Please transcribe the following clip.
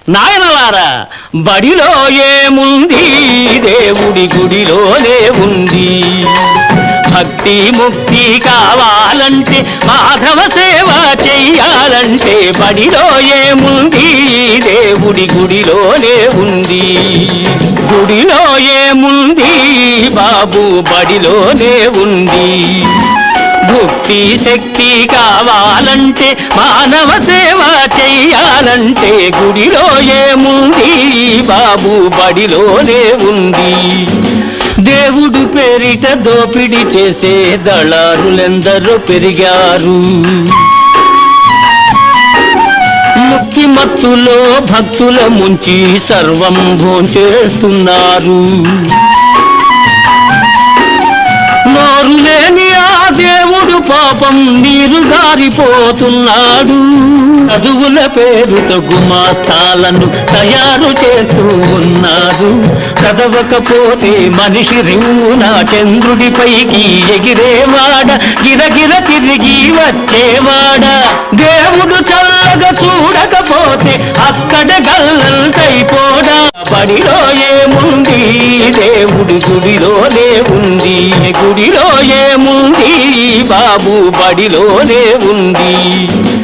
నాయనలారా, బడిలో ఏముంది, దేవుడి గుడిలోనే ఉంది. భక్తి ముక్తి కావాలంటే, మాధవ సేవ చెయ్యాలంటే, బడిలో ఏముంది, దేవుడి గుడిలోనే ఉంది. గుడిలో ఏముంది బాబు, బడిలోనే ఉంది. భక్తి శక్తి కావాలంటే, మానవ సేవ చెయ్యాలంటే, గుడిలో ఏముంది బాబు, బడిలోనే ఉంది. దేవుడు పేరిట దోపిడి చేసే దళారులెందరో పెరిగారు. ముక్తి మత్తులో భక్తుల ముంచి సర్వం భోంచేస్తున్నారు. నోరు లేని ఆ దేవుడు పాపం నీరు గారిపోతున్నాడు. చదువుల పేరుతో గుమాస్తాలను తయారు చేస్తూ ఉన్నారు. చదవకపోతే మనిషి రివ్వున చంద్రుడిపైకి ఎగిరేవాడ, గిరగిర తిరిగి వచ్చేవాడ. దేవుడు చల్లగా చూడకపోతే అక్కడ గల్లంతైపోడా. బడిలో ఏముంది, దేవుడి గుడిలోనే ఉంది. గుడిలో ఏముంది బాబు, బడిలోనే ఉంది.